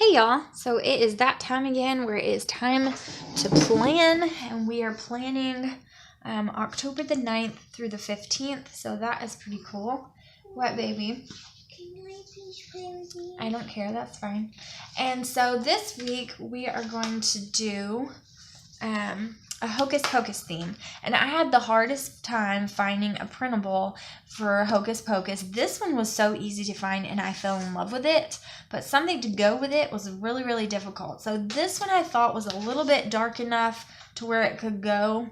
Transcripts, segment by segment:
Hey y'all, so it is that time again where it is time to plan, and we are planning October the 9th through the 15th, so that is pretty cool. What, baby? Can I please play with you? I don't care, that's fine. And so this week we are going to do a Hocus Pocus theme, and I had the hardest time finding a printable for Hocus Pocus. This one was so easy to find and I fell in love with it, but something to go with it was really, really difficult. So this one I thought was a little bit dark enough to where it could go.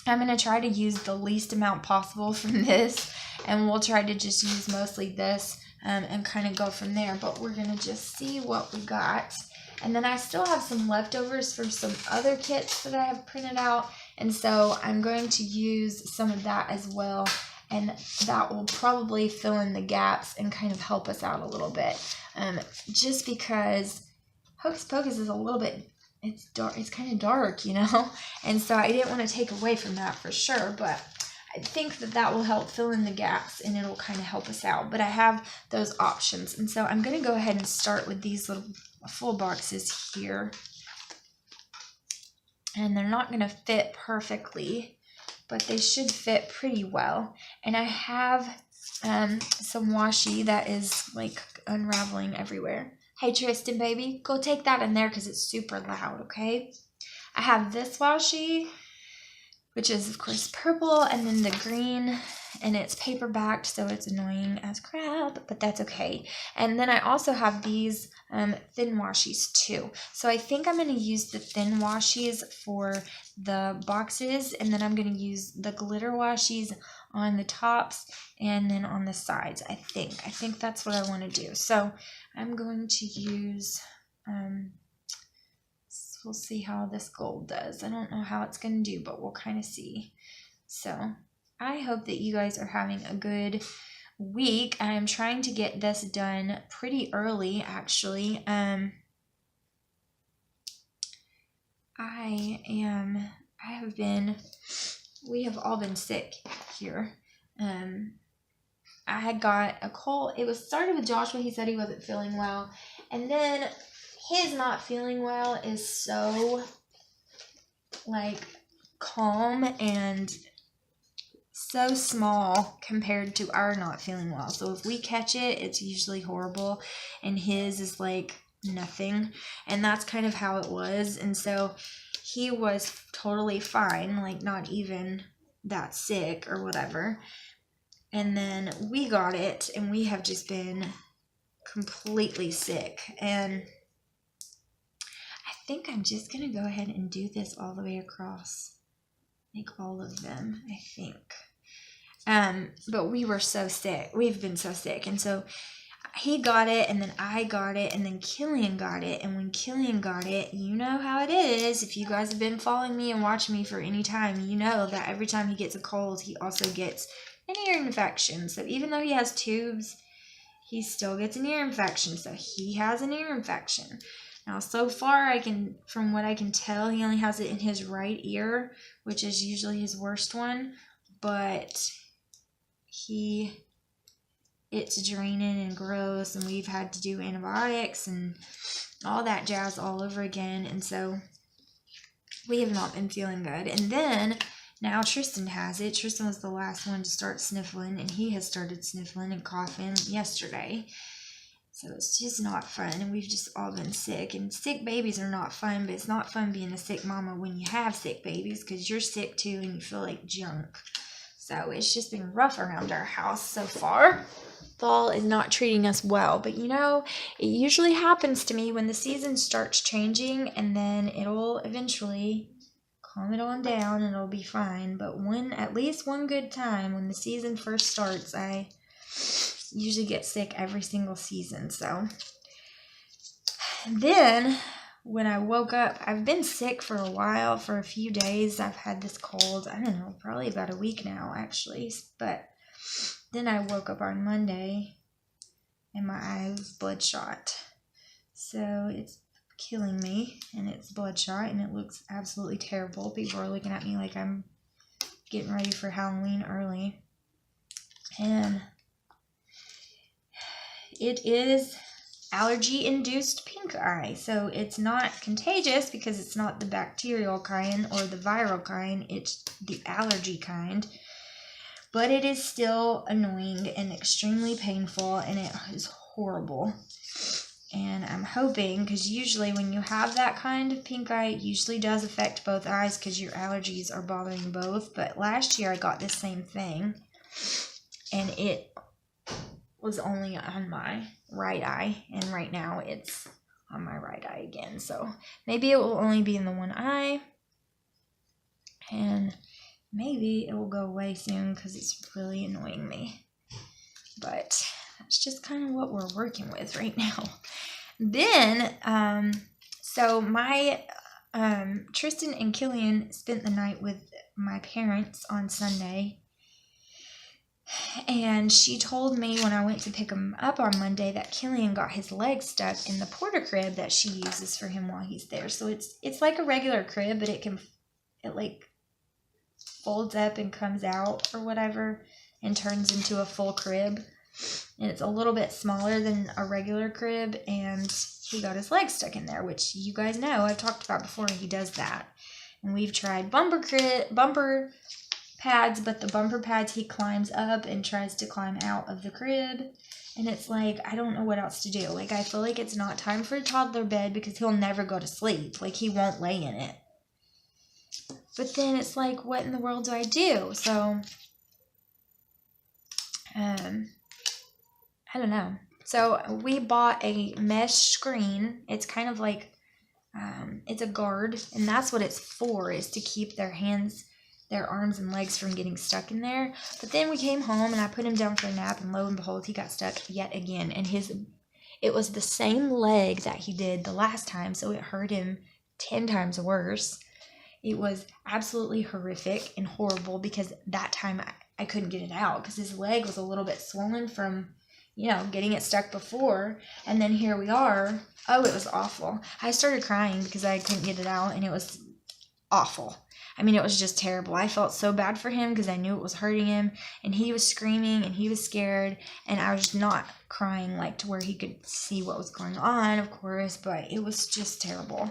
I'm going to try to use the least amount possible from this, and we'll try to just use mostly this and kind of go from there, but we're going to just see what we got. And then I still have some leftovers for some other kits that I have printed out, and so I'm going to use some of that as well, and that will probably fill in the gaps and kind of help us out a little bit, just because Hocus Pocus is a little bit, it's dark, it's kind of dark, you know, and so I didn't want to take away from that for sure, but I think that will help fill in the gaps and it'll kind of help us out. But I have those options, and so I'm going to go ahead and start with these little full boxes here, and they're not going to fit perfectly, but they should fit pretty well. And I have some washi that is like unraveling everywhere. Hey Tristan, baby, go take that in there because it's super loud, okay? I have this washi, which is of course purple, and then the green, and it's paper backed, so it's annoying as crap, but that's okay. And then I also have these thin washies too. So I think I'm going to use the thin washies for the boxes, and then I'm going to use the glitter washies on the tops and then on the sides. I think that's what I want to do. So I'm going to use we'll see how this gold does. I don't know how it's going to do, but we'll kind of see. So I hope that you guys are having a good week. I am trying to get this done pretty early, actually. We have all been sick here. I had got a cold. It was started with Joshua. He said he wasn't feeling well. And then his not feeling well is so, like, calm and so small compared to our not feeling well. So if we catch it, it's usually horrible, and his is like nothing. And that's kind of how it was. And so he was totally fine, like not even that sick or whatever. And then we got it, and we have just been completely sick. And I think I'm just going to go ahead and do this all the way across. Like all of them, I think. But we were so sick. We've been so sick. And so he got it, and then I got it, and then Killian got it. And when Killian got it, you know how it is. If you guys have been following me and watching me for any time, you know that every time he gets a cold, he also gets an ear infection. So even though he has tubes, he still gets an ear infection. So he has an ear infection. Now, so far, from what I can tell, he only has it in his right ear, which is usually his worst one. But it's draining and gross, and we've had to do antibiotics and all that jazz all over again. And so we have not been feeling good. And then now Tristan has it. Tristan was the last one to start sniffling, and he has started sniffling and coughing yesterday. So it's just not fun, and we've just all been sick. And sick babies are not fun, but it's not fun being a sick mama when you have sick babies, because you're sick too and you feel like junk. So it's just been rough around our house so far. Fall is not treating us well, but you know, it usually happens to me when the season starts changing, and then it'll eventually calm it on down and it'll be fine. But at least one good time when the season first starts, I usually get sick every single season. So then when I woke up, I've been sick for a while, for a few days. I've had this cold, I don't know, probably about a week now actually. But then I woke up on Monday and my eye was bloodshot. So it's killing me, and it's bloodshot, and it looks absolutely terrible. People are looking at me like I'm getting ready for Halloween early. And it is allergy-induced pink eye. So it's not contagious because it's not the bacterial kind or the viral kind. It's the allergy kind. But it is still annoying and extremely painful, and it is horrible. And I'm hoping, because usually when you have that kind of pink eye, it usually does affect both eyes because your allergies are bothering both. But last year I got this same thing, and it was only on my right eye, and right now it's on my right eye again. So maybe it will only be in the one eye, and maybe it will go away soon because it's really annoying me. But that's just kind of what we're working with right now. Then, so my Tristan and Killian spent the night with my parents on Sunday. And she told me when I went to pick him up on Monday that Killian got his leg stuck in the porter crib that she uses for him while he's there. So it's like a regular crib, but it like folds up and comes out or whatever and turns into a full crib. And it's a little bit smaller than a regular crib, and he got his leg stuck in there, which you guys know I've talked about before. He does that. And we've tried bumper pads, but the bumper pads he climbs up and tries to climb out of the crib, and it's like I don't know what else to do. Like I feel like it's not time for a toddler bed because he'll never go to sleep. Like he won't lay in it. But then it's like, what in the world do I do? So I don't know. So we bought a mesh screen. It's kind of like it's a guard, and that's what it's for, is to keep their arms and legs from getting stuck in there. But then we came home and I put him down for a nap, and lo and behold, he got stuck yet again. And it was the same leg that he did the last time, so it hurt him 10 times worse. It was absolutely horrific and horrible because that time I couldn't get it out because his leg was a little bit swollen from, getting it stuck before. And then here we are. Oh, it was awful. I started crying because I couldn't get it out, and it was awful. I mean, it was just terrible. I felt so bad for him because I knew it was hurting him, and he was screaming and he was scared, and I was not crying like to where he could see what was going on, of course, but it was just terrible.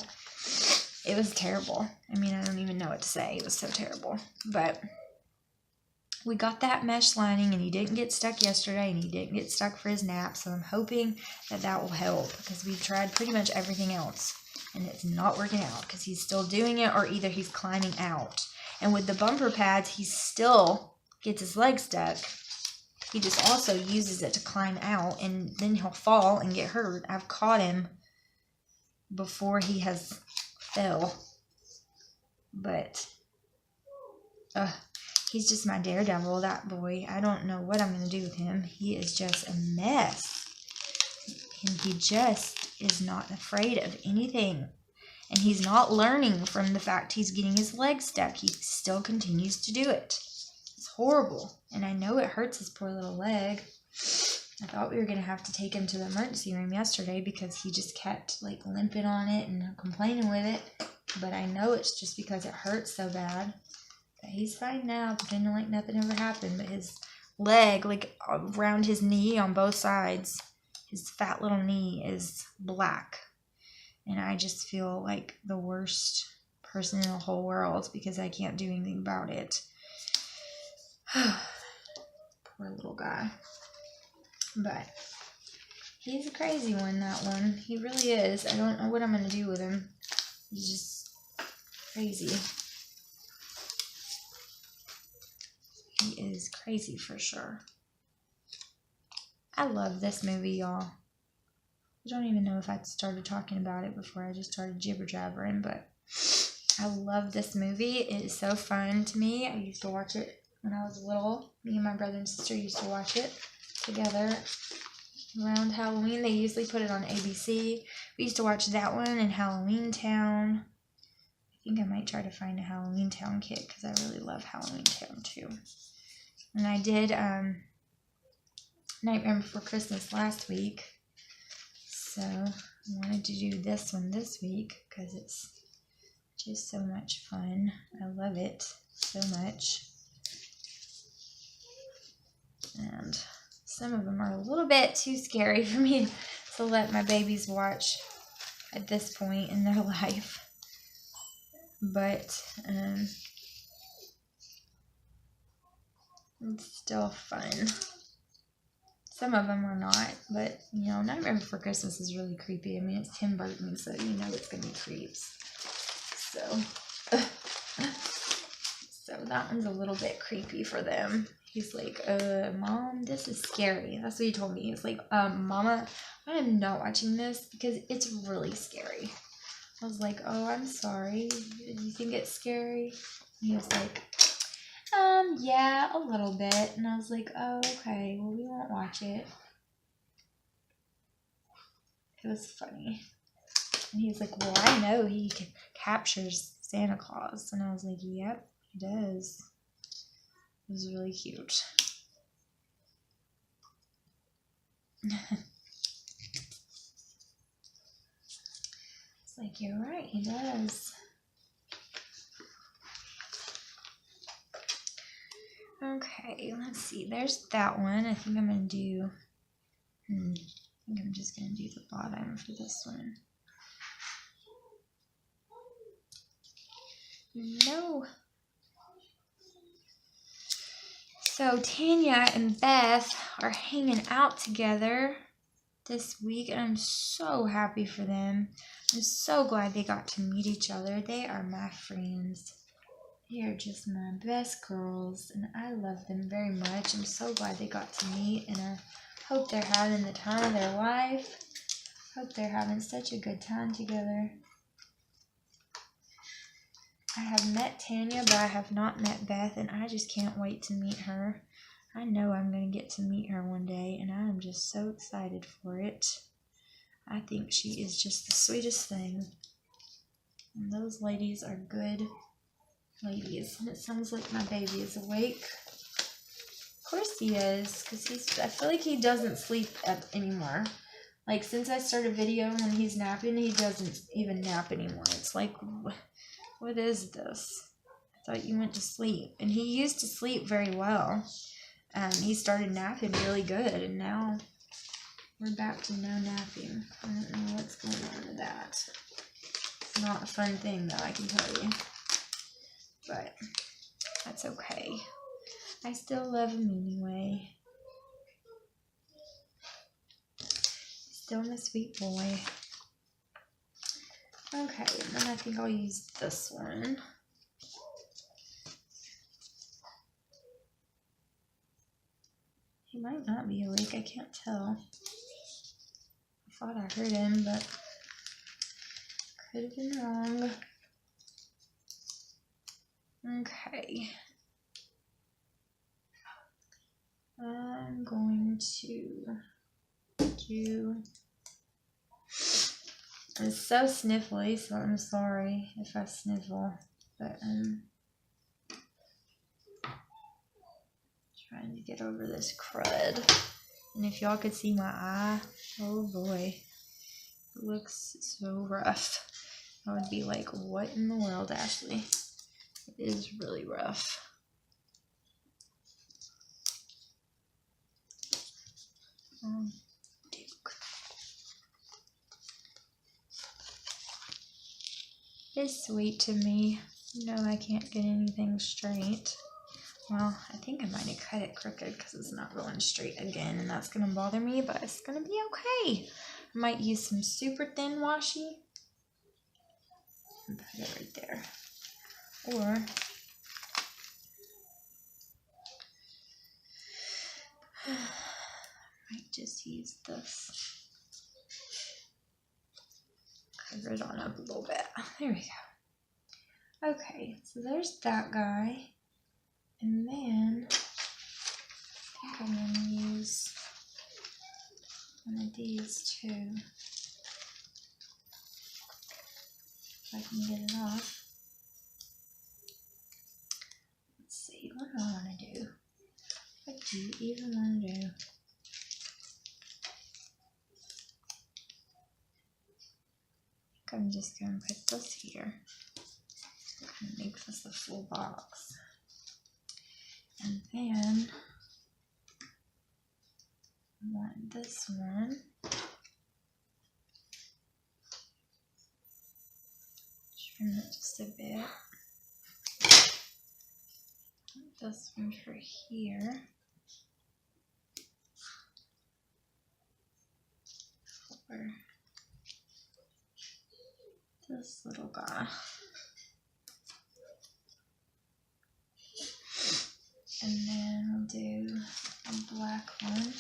It was terrible. I mean, I don't even know what to say. It was so terrible. But we got that mesh lining, and he didn't get stuck yesterday, and he didn't get stuck for his nap, so I'm hoping that will help because we've tried pretty much everything else. And it's not working out because he's still doing it, or either he's climbing out. And with the bumper pads, he still gets his leg stuck. He just also uses it to climb out, and then he'll fall and get hurt. I've caught him before he has fell. But he's just my daredevil, that boy. I don't know what I'm going to do with him. He is just a mess. And he just is not afraid of anything. And he's not learning from the fact he's getting his leg stuck. He still continues to do it. It's horrible. And I know it hurts his poor little leg. I thought we were going to have to take him to the emergency room yesterday because he just kept limping on it and complaining with it. But I know it's just because it hurts so bad. But he's fine now, pretending like nothing ever happened. But his leg, around his knee on both sides, his fat little knee is black. And I just feel like the worst person in the whole world because I can't do anything about it. Poor little guy. But he's a crazy one, that one. He really is. I don't know what I'm going to do with him. He's just crazy. He is crazy for sure. I love this movie, y'all. I don't even know if I started talking about it before I just started jibber-jabbering, but I love this movie. It is so fun to me. I used to watch it when I was little. Me and my brother and sister used to watch it together around Halloween. They usually put it on ABC. We used to watch that one and Halloween Town. I think I might try to find a Halloween Town kit because I really love Halloween Town too. And I did Nightmare Before Christmas last week. So I wanted to do this one this week because it's just so much fun. I love it so much. And some of them are a little bit too scary for me to let my babies watch at this point in their life. But it's still fun. Some of them are not, but you know, Nightmare Before Christmas is really creepy. I mean, it's Tim Burton, so you know it's gonna be creeps. So, so that one's a little bit creepy for them. He's like, Mom, this is scary. That's what he told me. He was like, Mama, I am not watching this because it's really scary. I was like, oh, I'm sorry. Do you think it's scary? And he was like, yeah, a little bit. And I was like, oh, okay, well, we won't watch it. It was funny. And he was like, well, I know he captures Santa Claus. And I was like, yep, he does. It was really cute. It's like, you're right, he does. Okay, let's see. There's that one. I think I'm going to do... I think I'm just going to do the bottom for this one. No. So Tanya and Beth are hanging out together this week, and I'm so happy for them. I'm so glad they got to meet each other. They are my friends. They are just my best girls, and I love them very much. I'm so glad they got to meet, and I hope they're having the time of their life. Hope they're having such a good time together. I have met Tanya, but I have not met Beth, and I just can't wait to meet her. I know I'm going to get to meet her one day, and I am just so excited for it. I think she is just the sweetest thing. And those ladies are good ladies. And it sounds like my baby is awake. Of course he is, because I feel like he doesn't sleep anymore. Like, since I started videoing when he's napping, he doesn't even nap anymore. It's like, what is this? I thought you went to sleep. And he used to sleep very well. He started napping really good, and now we're back to no napping. I don't know what's going on with that. It's not a fun thing, though, I can tell you. But that's okay. I still love him anyway. He's still my sweet boy. Okay, and then I think I'll use this one. He might not be awake, I can't tell. I thought I heard him, but could have been wrong. Okay. I'm going to do... I'm so sniffly, so I'm sorry if I sniffle, but trying to get over this crud. And if y'all could see my eye, oh boy, it looks so rough. I would be like, what in the world, Ashley? It is really rough. Duke. It's sweet to me. No, I can't get anything straight. Well, I think I might have cut it crooked because it's not going straight again, and that's going to bother me, but it's going to be okay. I might use some super thin washi and put it right there. Or I might just use this. Cover it on up a little bit. There we go. Okay, so there's that guy. And then I think I'm going to use one of these too. If I can get it off. Let's see, what do I want to do? What do you even want to do? I think I'm just going to put this here. I'm going to make this a full box. And then I want this one trim it just a bit. This one for here. For this little guy. And then we'll do a black one.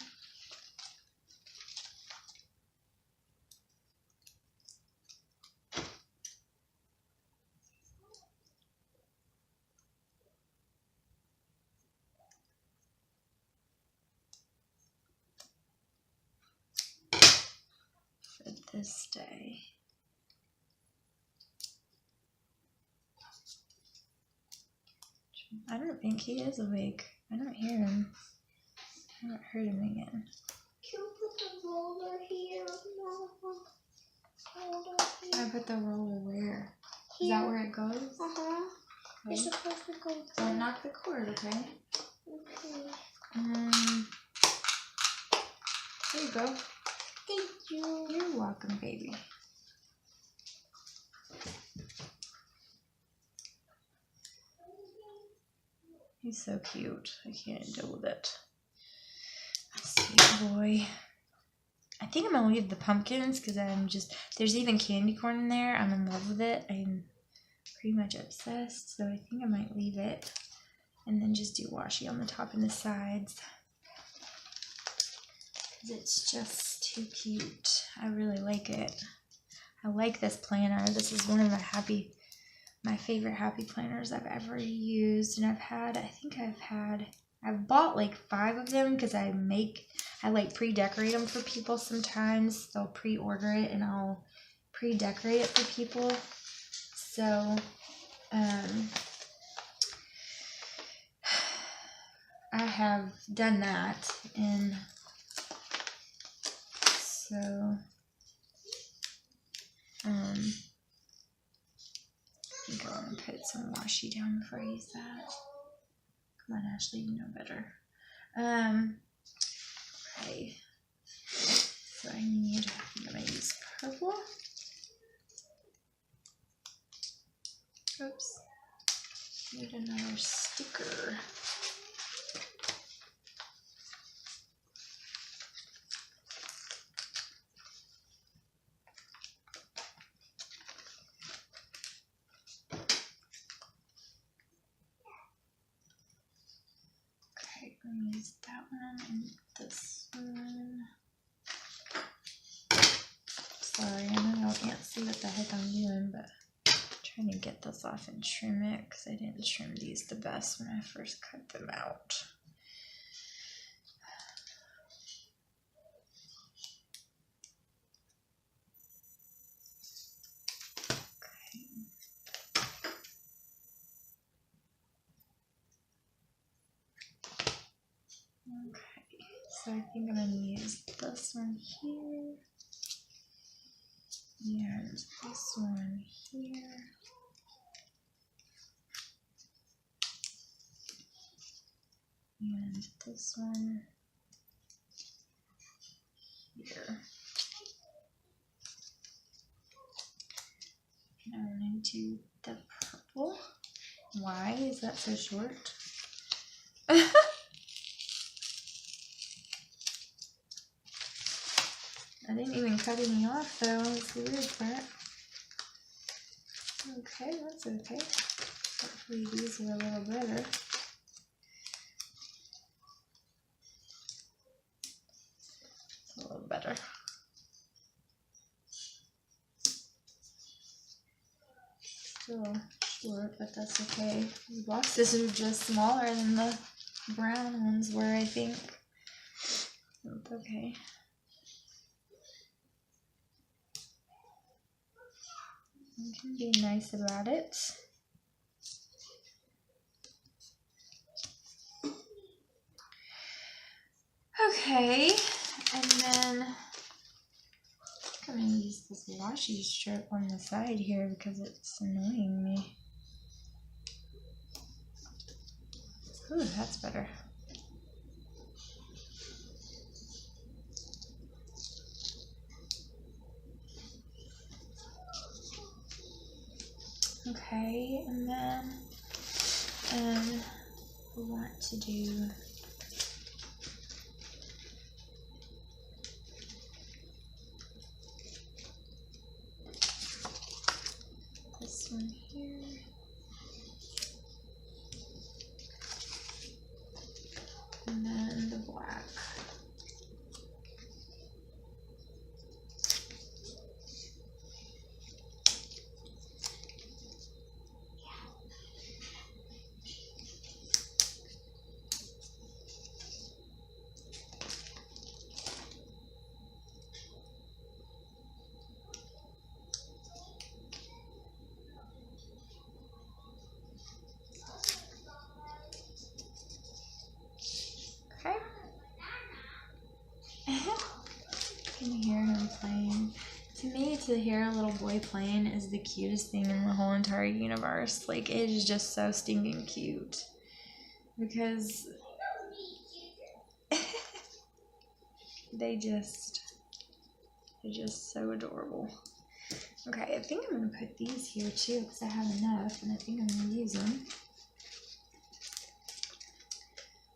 For this day. I don't think he is awake. I don't hear him. I haven't heard him again. Can you put the roller here? I put the roller where? Is that where it goes? Uh-huh. Okay. It's supposed to go Don't knock the cord, okay? Okay. There you go. Thank you. You're welcome, baby. He's so cute. I can't deal with it. Sweet boy. I think I'm gonna leave the pumpkins because there's even candy corn in there. I'm in love with it. I'm pretty much obsessed, so I think I might leave it and then just do washi on the top and the sides because it's just too cute. I really like it. I like this planner. This is one of my favorite happy planners I've ever used, and I've bought like 5 of them because I like pre-decorate them for people sometimes. They'll pre-order it and I'll pre-decorate it for people. So, I have done that, and so, I think I want to put some washi down before I use that. Come on, Ashley, you know better. Okay. So I'm gonna use purple. Oops. Need another sticker. I'm gonna use that one and this one. Sorry, I know y'all can't see what the heck I'm doing, but I'm trying to get this off and trim it because I didn't trim these the best when I first cut them out. Okay, so I think I'm going to use this one here, and this one here, and this one here. And I want to do the purple. Why is that so short? I didn't even cut any off though, that's the weird part. Okay, that's okay. Hopefully these are a little better. It's a little better. Still short, but that's okay. The boxes are just smaller than the brown ones were, I think. That's okay. You can be nice about it. Okay, and then I'm gonna use this washi strip on the side here because it's annoying me. Ooh, that's better. Okay, and then we want to do this one here. And then the black. Okay. You can hear him playing. To me, to hear a little boy playing is the cutest thing in the whole entire universe. Like, it is just so stinking cute. Because they're just so adorable. Okay, I think I'm going to put these here too because I have enough and I think I'm going to use them.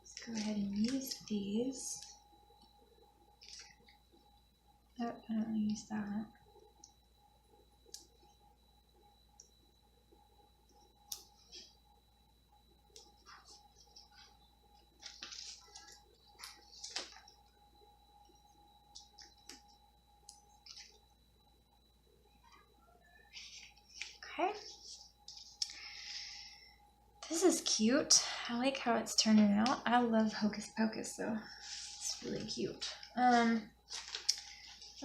Let's go ahead and use these. Oh, I don't want to use that. Okay. This is cute. I like how it's turning out. I love Hocus Pocus though. It's really cute.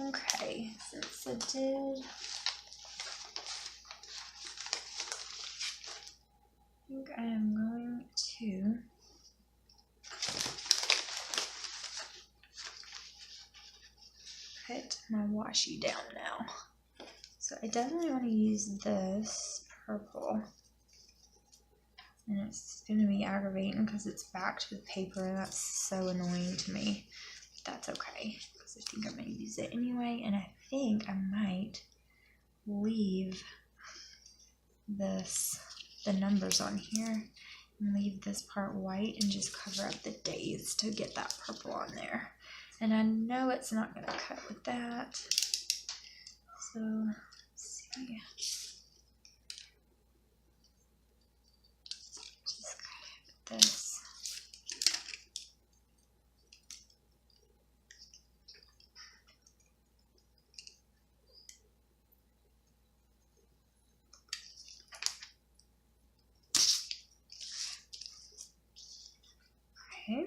Okay, since I did, I think I am going to put my washi down now. So I definitely want to use this purple. And it's going to be aggravating because it's backed with paper and that's so annoying to me. But that's okay because I think I'm going to use it anyway. And I think I might leave the numbers on here and leave this part white and just cover up the days to get that purple on there. And I know it's not going to cut with that. So let's see. This. Okay.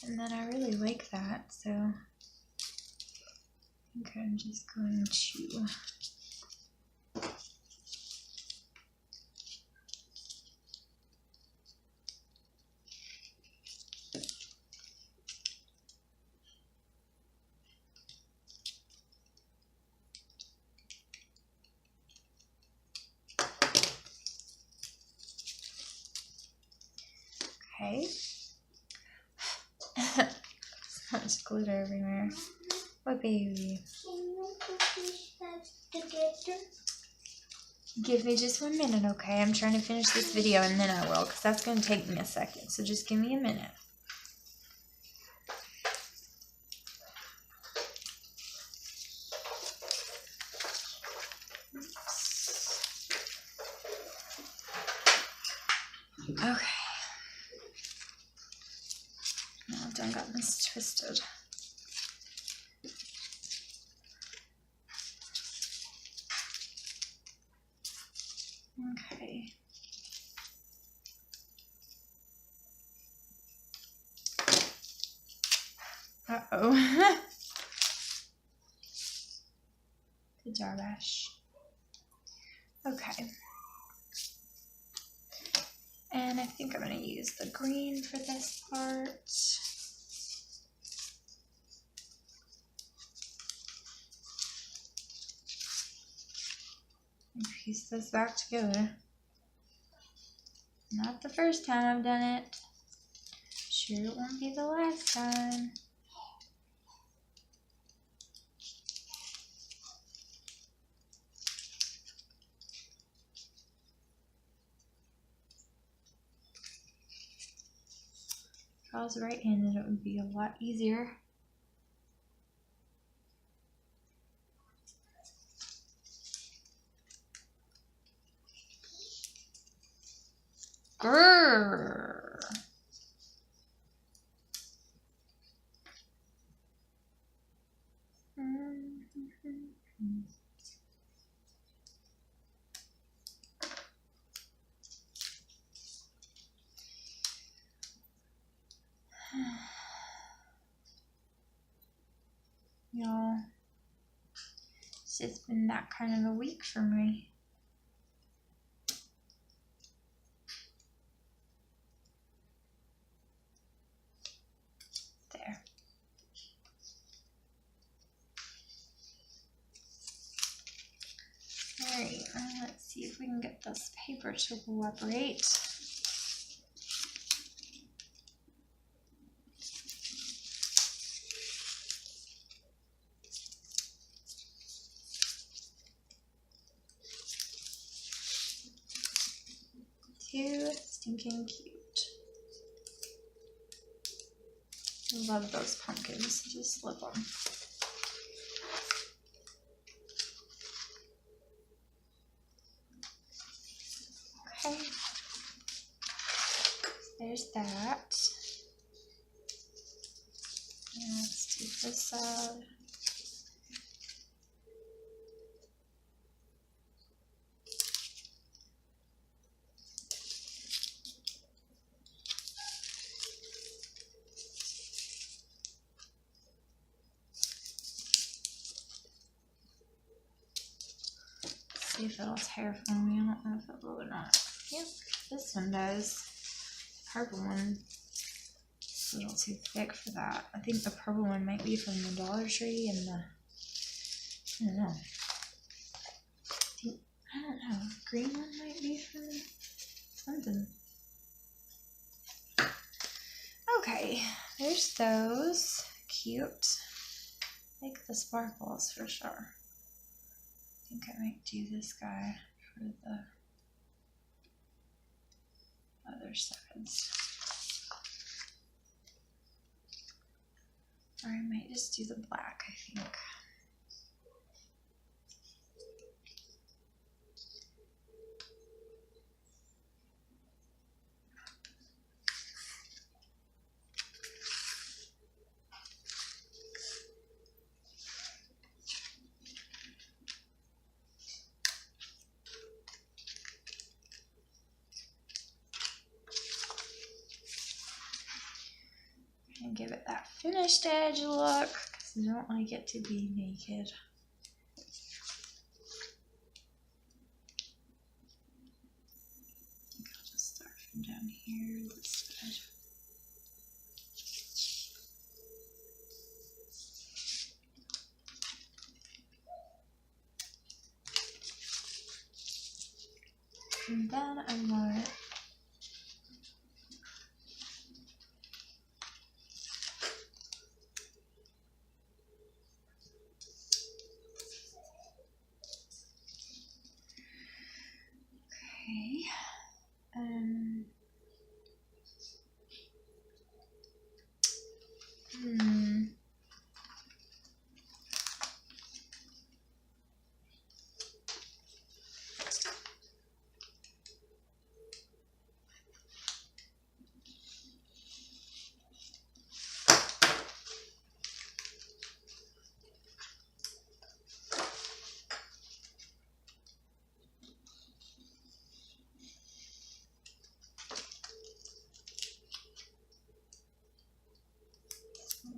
And then I really like that, so I think I'm just going to okay. So much glitter everywhere. What baby? Can you put these bags together? Give me just 1 minute, okay? I'm trying to finish this video and then I will, because that's going to take me a second. So just give me a minute. Okay. Now I've done got this twisted. Okay. Uh-oh. Good job, Ash. Okay. And I think I'm going to use the green for this part. And piece this back together. Not the first time I've done it. Sure it won't be the last time. If I was right-handed, it would be a lot easier. Grrr. Y'all, it's just been that kind of a week for me. There. Alright, let's see if we can get this paper to cooperate. Too stinking cute. I love those pumpkins. Just love them. Okay. There's that. And let's do this side. See if it'll tear for me. I don't know if it will or not. Yep, this one does. Purple one is a little too thick for that. I think the purple one might be from the Dollar Tree and the, I don't know. I don't know. Green one might be from something. Okay, there's those. Cute. Like the sparkles for sure. I think I might do this guy for the other sides. Or I might just do the black, I think. And give it that finished edge look, because I don't like it to be naked. I think I'll just start from down here, this side. And then I want okay.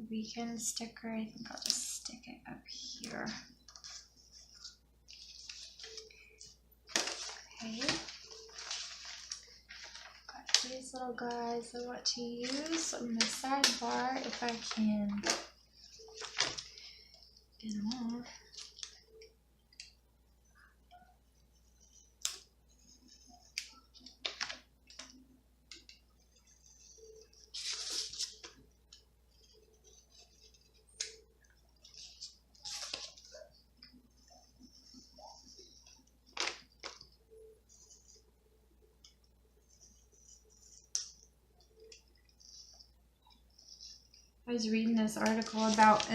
Weekend sticker, I think I'll just stick it up here. Okay. Got these little guys I want to use on the sidebar if I can get them off. I was reading this article about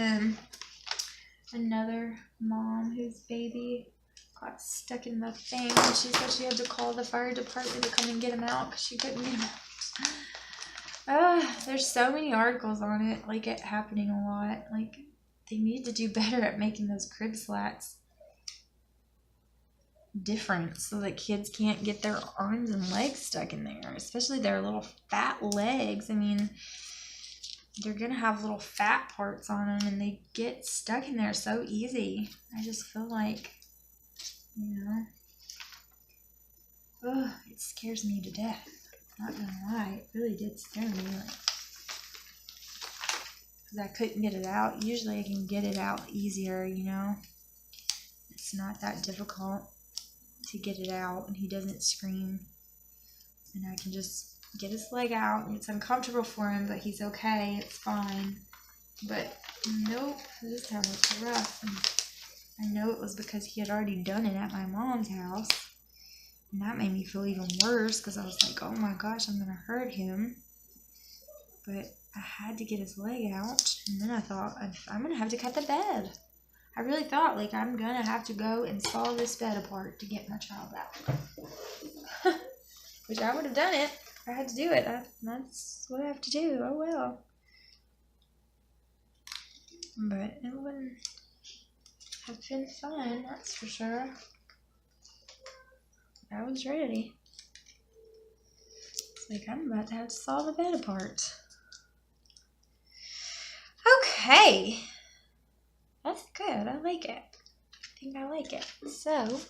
another mom whose baby got stuck in the thing, and she said she had to call the fire department to come and get him out because she couldn't get him out. There's so many articles on it, like it happening a lot. Like they need to do better at making those crib slats different so that kids can't get their arms and legs stuck in there, especially their little fat legs. I mean, they're gonna have little fat parts on them and they get stuck in there so easy. I just feel like, it scares me to death. Not gonna lie, it really did scare me, because I couldn't get it out. Usually I can get it out easier, It's not that difficult to get it out, and he doesn't scream. And I can just get his leg out, and it's uncomfortable for him, but he's okay, it's fine. But nope, this time was rough. And I know it was because he had already done it at my mom's house. And that made me feel even worse, because I was like, oh my gosh, I'm going to hurt him. But I had to get his leg out. And then I thought, I'm going to have to cut the bed. I really thought, like, I'm going to have to go and saw this bed apart to get my child out. Which I would have done it. I had to do it. That's what I have to do. Oh well. But it wouldn't have been fun, that's for sure. I was ready. It's like, I'm about to have to saw the bed apart. Okay. That's good. I like it. I think I like it. So,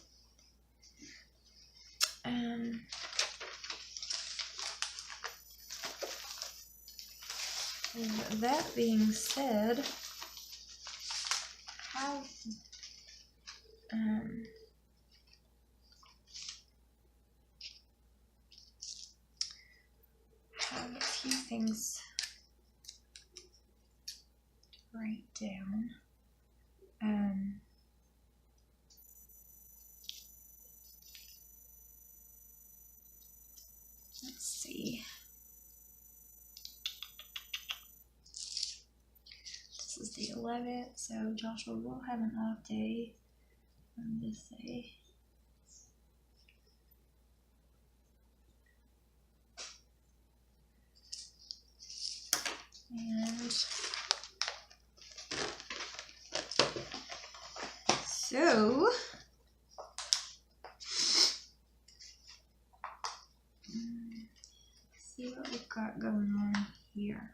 with that being said, have a few things to write down. Let's see. This is the 11th, so Joshua will have an off day on this day. And so, let's see what we've got going on here.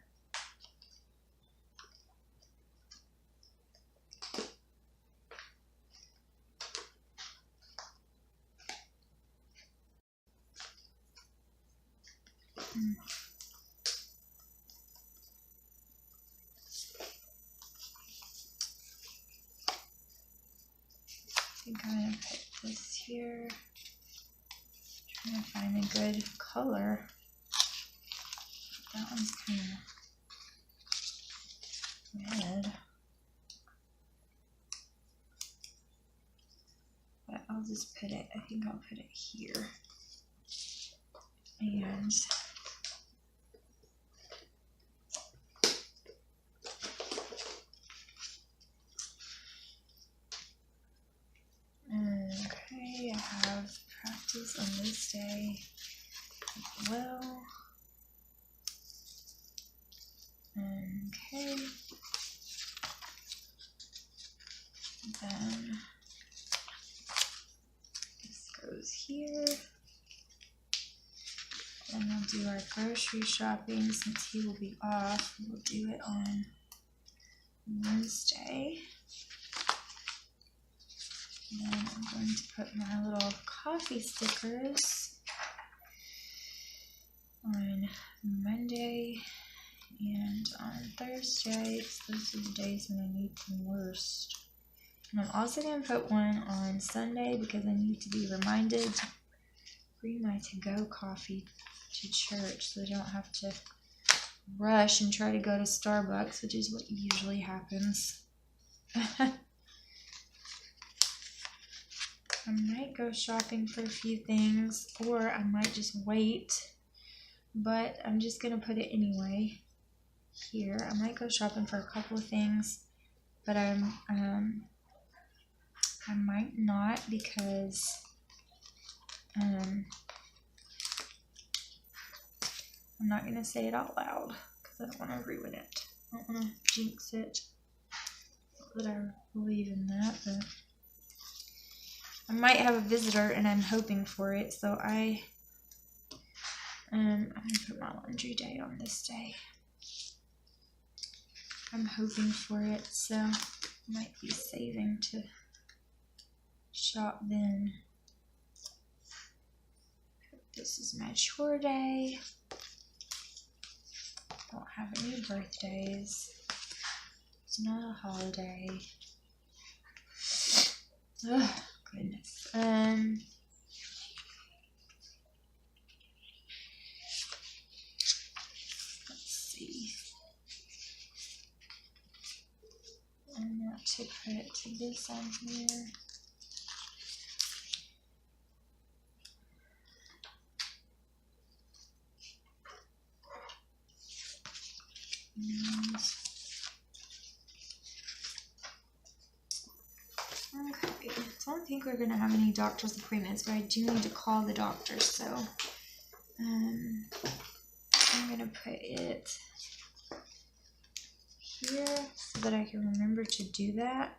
I think I'm going to put this here. Trying to find a good color. That one's kind of red. But I'll just put it, I think I'll put it here. And okay, I have practice on this day as well. Okay. Then this goes here. Then we'll do our grocery shopping since he will be off. We'll do it on Wednesday. And then I'm going to put my little coffee stickers on Monday and on Thursday, because those are the days when I need them worst. And I'm also going to put one on Sunday because I need to be reminded to bring my to-go coffee to church so I don't have to rush and try to go to Starbucks, which is what usually happens. I might go shopping for a few things, or I might just wait, but I'm just going to put it anyway. here. I might go shopping for a couple of things, but I might not because I'm not gonna say it out loud because I don't want to ruin it. I don't want to jinx it. Not that I believe in that, but I might have a visitor, and I'm hoping for it. So I'm gonna put my laundry day on this day. I'm hoping for it, so I might be saving to shop then. This is my chore day. Don't have any birthdays. It's not a holiday. Oh, goodness. Let's see. I want to put this on here. Okay, I don't think we're gonna have any doctor's appointments, but I do need to call the doctor, so I'm gonna put it here so that I can remember to do that.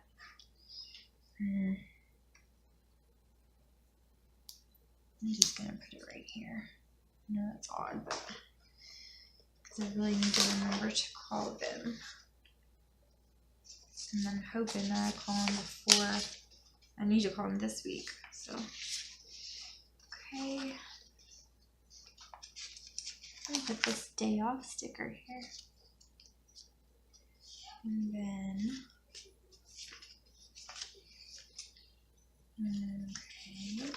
I'm just gonna put it right here. I know that's odd, but because I really need to remember to call them. And I'm hoping that I call them before. I need to call them this week, so. Okay. I'm gonna put this day off sticker here. And then, okay.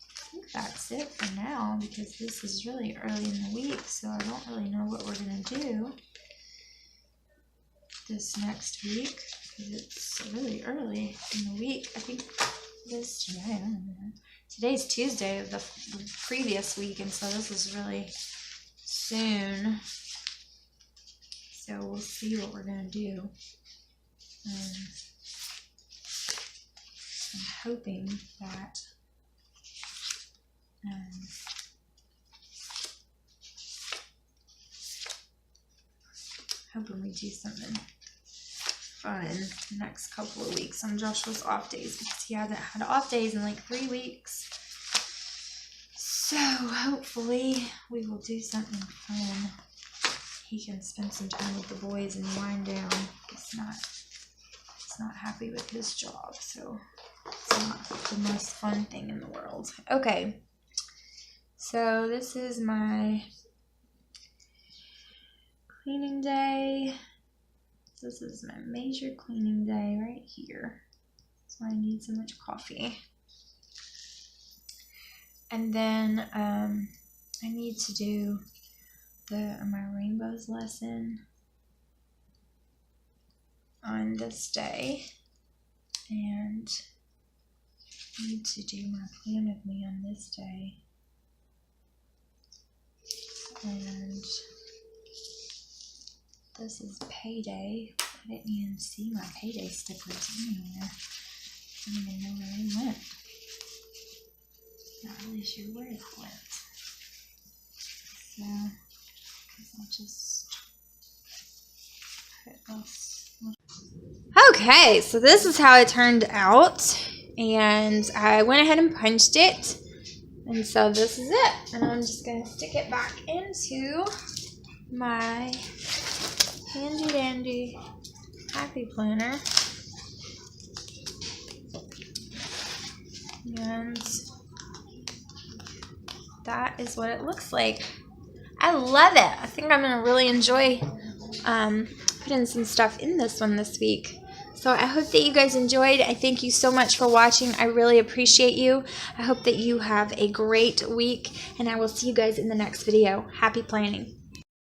I think that's it for now because this is really early in the week, so I don't really know what we're gonna do this next week because it's really early in the week. I think this today, I don't know. Today's Tuesday of the previous week, and so this is really soon. So we'll see what we're gonna do. I'm hoping that hoping we do something fun the next couple of weeks on Joshua's off days because he hasn't had off days in like 3 weeks. So hopefully we will do something fun. He can spend some time with the boys and wind down. He's not happy with his job, so it's not the most fun thing in the world. Okay, so this is my cleaning day. This is my major cleaning day right here. That's why I need so much coffee. And then I need to do my rainbows lesson on this day, and I need to do my plan with me on this day, and this is payday. I didn't even see my payday stickers anywhere. I don't even know where they went. Not really sure where it went. So I'll just put this. Okay, so this is how it turned out, and I went ahead and punched it, and so this is it. And I'm just gonna stick it back into my handy dandy happy planner, and that is what it looks like. I love it. I think I'm gonna really enjoy putting some stuff in this one this week. So I hope that you guys enjoyed. I thank you so much for watching. I really appreciate you. I hope that you have a great week, and I will see you guys in the next video. Happy planning.